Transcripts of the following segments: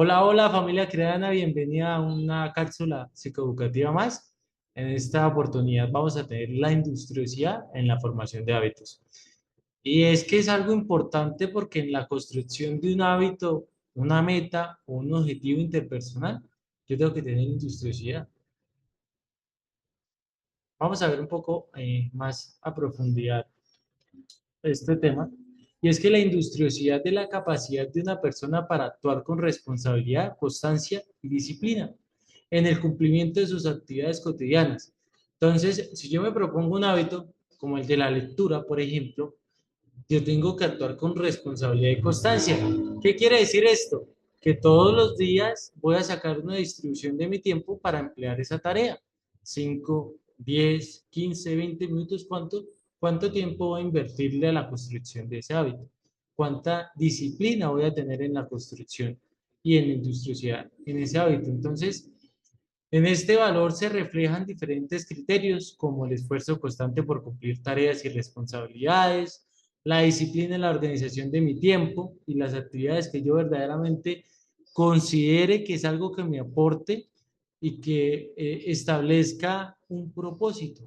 Hola, hola familia creana, bienvenida a una cápsula psicoeducativa más. En esta oportunidad vamos a tener la industriosidad en la formación de hábitos. Y es que es algo importante porque en la construcción de un hábito, una meta o un objetivo interpersonal, yo tengo que tener industriosidad. Vamos a ver un poco más a profundidad este tema. Y es que la industriosidad es la capacidad de una persona para actuar con responsabilidad, constancia y disciplina en el cumplimiento de sus actividades cotidianas. Entonces, si yo me propongo un hábito, como el de la lectura, por ejemplo, yo tengo que actuar con responsabilidad y constancia. ¿Qué quiere decir esto? Que todos los días voy a sacar una distribución de mi tiempo para emplear esa tarea. 5, 10, 15, 20 minutos, ¿cuánto tiempo voy a invertirle a la construcción de ese hábito? ¿Cuánta disciplina voy a tener en la construcción y en la industriosidad en ese hábito? Entonces, en este valor se reflejan diferentes criterios como el esfuerzo constante por cumplir tareas y responsabilidades, la disciplina en la organización de mi tiempo y las actividades que yo verdaderamente considere que es algo que me aporte y que establezca un propósito,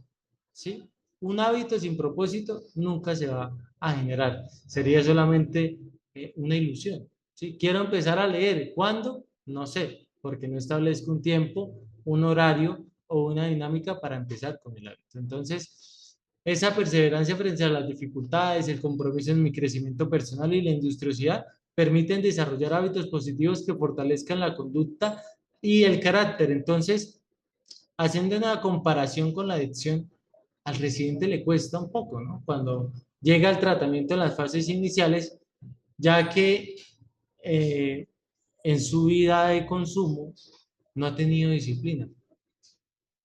¿sí? Un hábito sin propósito nunca se va a generar, sería solamente una ilusión, ¿sí? Quiero empezar a leer, ¿cuándo? No sé, porque no establezco un tiempo, un horario o una dinámica para empezar con el hábito. Entonces, esa perseverancia frente a las dificultades, el compromiso en mi crecimiento personal y la industriosidad permiten desarrollar hábitos positivos que fortalezcan la conducta y el carácter. Entonces, haciendo una comparación con la adicción, al residente le cuesta un poco, ¿no? Cuando llega al tratamiento en las fases iniciales, ya que eh, en su vida de consumo no ha tenido disciplina,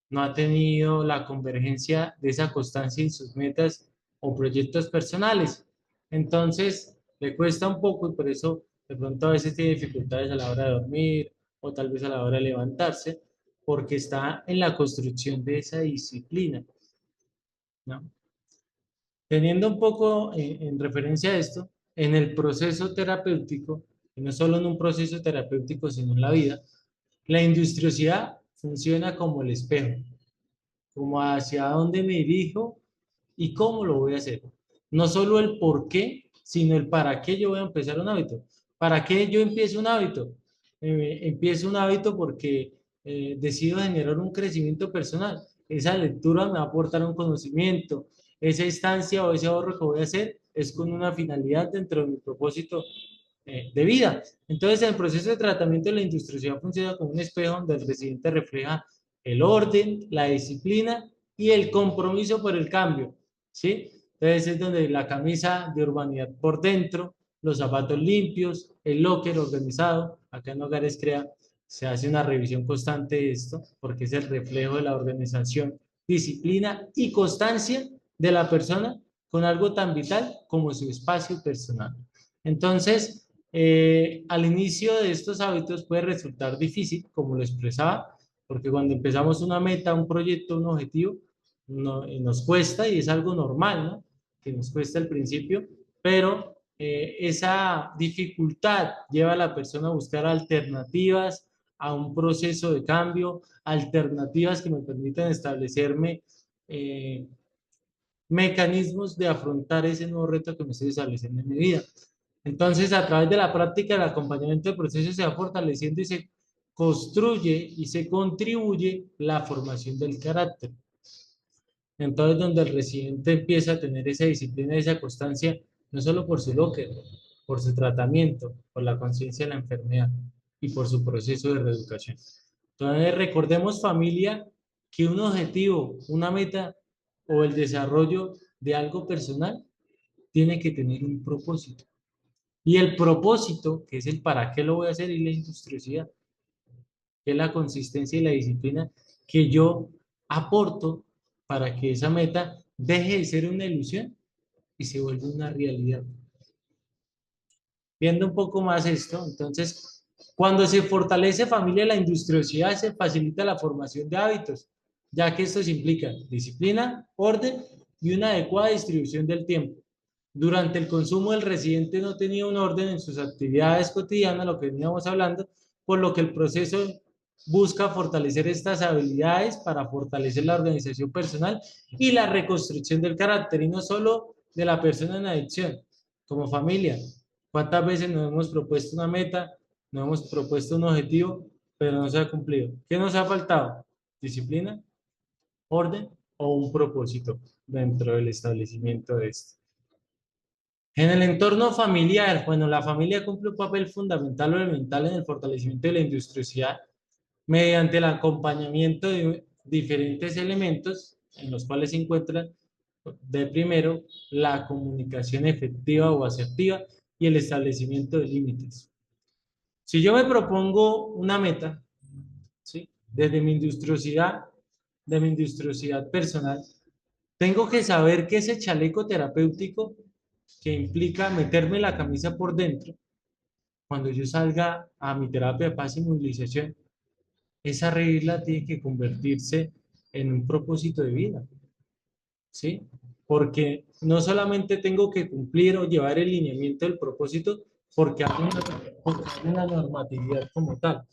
no ha tenido la convergencia de esa constancia en sus metas o proyectos personales. Entonces, le cuesta un poco y por eso de pronto a veces tiene dificultades a la hora de dormir o tal vez a la hora de levantarse, porque está en la construcción de esa disciplina, ¿no? Teniendo un poco en referencia a esto, en el proceso terapéutico, y no solo en un proceso terapéutico, sino en la vida, la industriosidad funciona como el espejo, como hacia dónde me dirijo y cómo lo voy a hacer. No solo el por qué, sino el para qué yo voy a empezar un hábito. ¿Para qué yo empiezo un hábito? Empiezo un hábito porque decido generar un crecimiento personal. Esa lectura me va a aportar un conocimiento. Esa instancia o ese ahorro que voy a hacer es con una finalidad dentro de mi propósito de vida. Entonces, en el proceso de tratamiento, la industrialización funciona como un espejo donde el residente refleja el orden, la disciplina y el compromiso por el cambio, ¿sí? Entonces es donde la camisa de urbanidad por dentro, los zapatos limpios, el locker organizado, acá en Hogares Crea se hace una revisión constante de esto porque es el reflejo de la organización, disciplina y constancia de la persona con algo tan vital como su espacio personal. Entonces, al inicio de estos hábitos puede resultar difícil, como lo expresaba, porque cuando empezamos una meta, un proyecto, un objetivo, nos cuesta y es algo normal, ¿no? Que nos cuesta al principio, pero esa dificultad lleva a la persona a buscar alternativas a un proceso de cambio, alternativas que me permitan establecerme mecanismos de afrontar ese nuevo reto que me estoy estableciendo en mi vida. Entonces, a través de la práctica, el acompañamiento del proceso se va fortaleciendo y se construye y se contribuye la formación del carácter. Entonces, donde el residente empieza a tener esa disciplina y esa constancia, no solo por su locker, por su tratamiento, por la conciencia de la enfermedad y por su proceso de reeducación. Entonces, recordemos familia que un objetivo, una meta o el desarrollo de algo personal tiene que tener un propósito. Y el propósito, que es el para qué lo voy a hacer, y la industriosidad, que es la consistencia y la disciplina que yo aporto para que esa meta deje de ser una ilusión y se vuelva una realidad. Viendo un poco más esto, entonces, cuando se fortalece familia la industriosidad, se facilita la formación de hábitos, ya que estos implican disciplina, orden y una adecuada distribución del tiempo. Durante el consumo, el residente no tenía un orden en sus actividades cotidianas, lo que veníamos hablando, por lo que el proceso busca fortalecer estas habilidades para fortalecer la organización personal y la reconstrucción del carácter, y no solo de la persona en adicción, como familia. ¿Cuántas veces nos hemos propuesto una meta, nos hemos propuesto un objetivo, pero no se ha cumplido? ¿Qué nos ha faltado? ¿Disciplina, orden o un propósito dentro del establecimiento de esto? En el entorno familiar, bueno, la familia cumple un papel fundamental o elemental en el fortalecimiento de la industriosidad mediante el acompañamiento de diferentes elementos en los cuales se encuentran de primero la comunicación efectiva o asertiva y el establecimiento de límites. Si yo me propongo una meta, ¿sí? Desde mi industriosidad, de mi industriosidad personal, tengo que saber que ese chaleco terapéutico que implica meterme la camisa por dentro, cuando yo salga a mi terapia de paz y movilización, esa regla tiene que convertirse en un propósito de vida, ¿sí? Porque no solamente tengo que cumplir o llevar el lineamiento del propósito porque hay una normatividad como tal.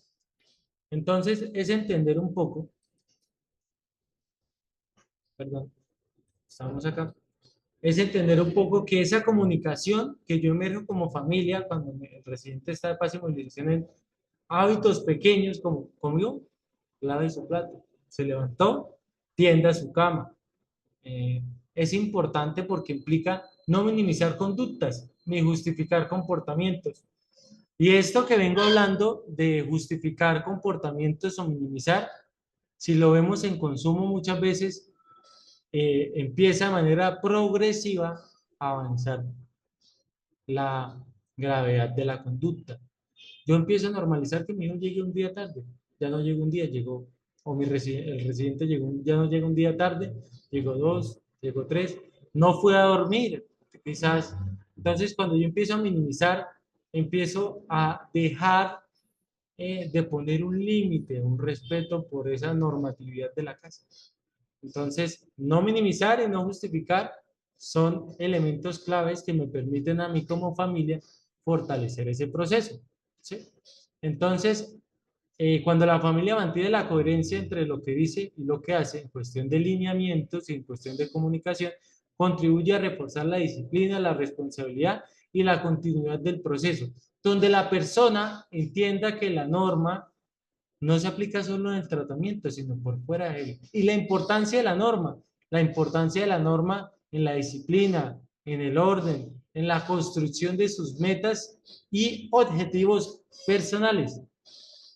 Entonces, es entender un poco, perdón, estamos acá, es entender un poco que esa comunicación que yo emerjo como familia cuando el residente está de paz y movilización en hábitos pequeños como comió, lava su plato, se levantó, tienda su cama. Eh, es importante porque implica no minimizar conductas ni justificar comportamientos. Y esto que vengo hablando de justificar comportamientos o minimizar, si lo vemos en consumo muchas veces, empieza de manera progresiva a avanzar la gravedad de la conducta. Yo empiezo a normalizar que mi hijo llegue un día tarde, ya no llega un día, llegó, o el residente llegó, ya no llega un día tarde, llegó dos, llegó tres, no fue a dormir, quizás. Entonces, cuando yo empiezo a minimizar, empiezo a dejar de poner un límite, un respeto por esa normatividad de la casa. Entonces, no minimizar y no justificar son elementos claves que me permiten a mí como familia fortalecer ese proceso. ¿Sí? Entonces, cuando la familia mantiene la coherencia entre lo que dice y lo que hace en cuestión de lineamientos y en cuestión de comunicación, contribuye a reforzar la disciplina, la responsabilidad y la continuidad del proceso, donde la persona entienda que la norma no se aplica solo en el tratamiento, sino por fuera de él. Y la importancia de la norma en la disciplina, en el orden, en la construcción de sus metas y objetivos personales.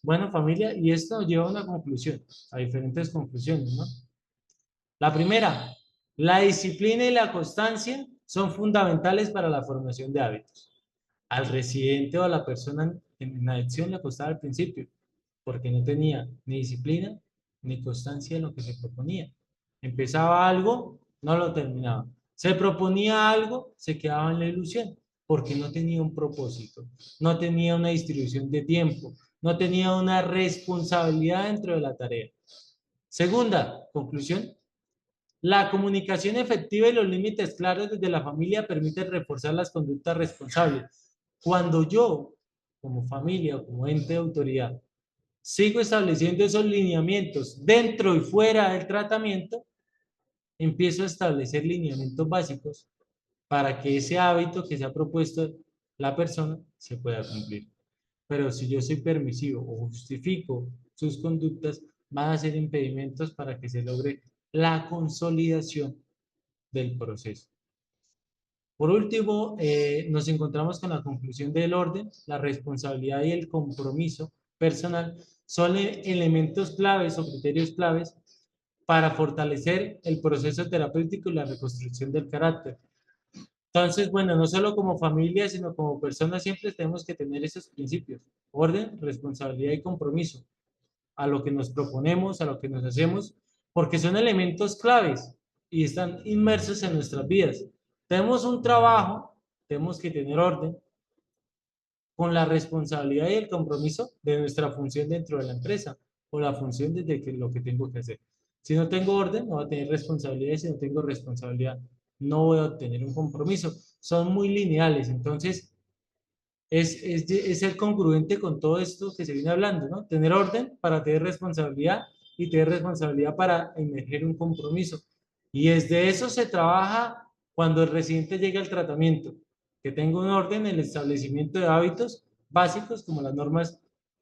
Bueno, familia, y esto nos lleva a una conclusión, a diferentes conclusiones, ¿no? La primera, la disciplina y la constancia son fundamentales para la formación de hábitos. Al residente o a la persona en adicción le costaba al principio, porque no tenía ni disciplina ni constancia en lo que se proponía. Empezaba algo, no lo terminaba. Se proponía algo, se quedaba en la ilusión, porque no tenía un propósito, no tenía una distribución de tiempo, no tenía una responsabilidad dentro de la tarea. Segunda conclusión, la comunicación efectiva y los límites claros desde la familia permiten reforzar las conductas responsables. Cuando yo, como familia o como ente de autoridad, sigo estableciendo esos lineamientos dentro y fuera del tratamiento, empiezo a establecer lineamientos básicos para que ese hábito que se ha propuesto la persona se pueda cumplir. Pero si yo soy permisivo o justifico sus conductas, van a ser impedimentos para que se logre la consolidación del proceso. Por último, nos encontramos con la conclusión del orden, la responsabilidad y el compromiso personal son elementos claves o criterios claves para fortalecer el proceso terapéutico y la reconstrucción del carácter. Entonces, bueno, no solo como familia, sino como personas siempre tenemos que tener esos principios: orden, responsabilidad y compromiso a lo que nos proponemos, a lo que nos hacemos, porque son elementos claves y están inmersos en nuestras vidas. Tenemos un trabajo, tenemos que tener orden con la responsabilidad y el compromiso de nuestra función dentro de la empresa o la función desde que lo que tengo que hacer. Si no tengo orden, no voy a tener responsabilidad, y si no tengo responsabilidad, no voy a obtener un compromiso. Son muy lineales, entonces es ser congruente con todo esto que se viene hablando, ¿no? Tener orden para tener responsabilidad y tener responsabilidad para emerger un compromiso. Y desde eso se trabaja cuando el residente llega al tratamiento, que tenga un orden en el establecimiento de hábitos básicos como las normas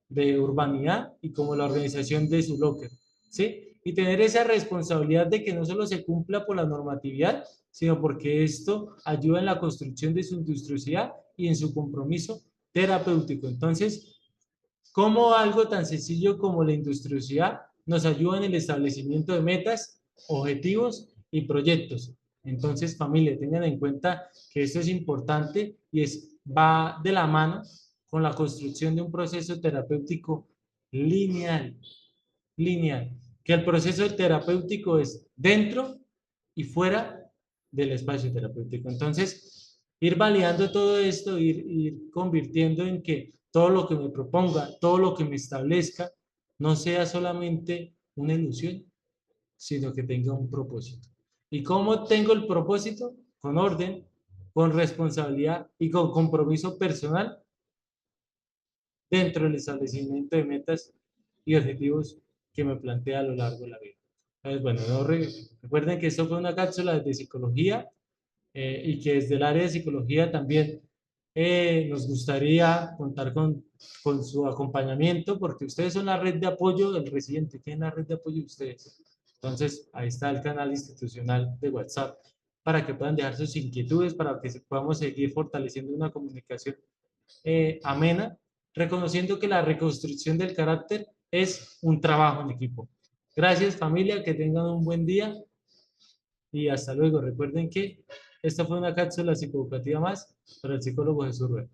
de urbanidad y como la organización de su locker, ¿sí? Y tener esa responsabilidad de que no solo se cumpla por la normatividad, sino porque esto ayuda en la construcción de su industriosidad y en su compromiso terapéutico. Entonces, ¿cómo algo tan sencillo como la industriosidad nos ayuda en el establecimiento de metas, objetivos y proyectos? Entonces, familia, tengan en cuenta que esto es importante y va de la mano con la construcción de un proceso terapéutico lineal, lineal, que el proceso terapéutico es dentro y fuera del espacio terapéutico. Entonces, ir validando todo esto, ir convirtiendo en que todo lo que me proponga, todo lo que me establezca, no sea solamente una ilusión, sino que tenga un propósito. ¿Y cómo tengo el propósito? Con orden, con responsabilidad y con compromiso personal dentro del establecimiento de metas y objetivos que me plantea a lo largo de la vida. Entonces, bueno, recuerden que esto fue una cápsula de psicología y que desde el área de psicología también nos gustaría contar con su acompañamiento porque ustedes son la red de apoyo del residente, tienen la red de apoyo de ustedes. Entonces, ahí está el canal institucional de WhatsApp para que puedan dejar sus inquietudes, para que podamos seguir fortaleciendo una comunicación amena, reconociendo que la reconstrucción del carácter es un trabajo en equipo. Gracias familia, que tengan un buen día y hasta luego. Recuerden que esta fue una cápsula psicoeducativa más para el psicólogo Jesús Rueda.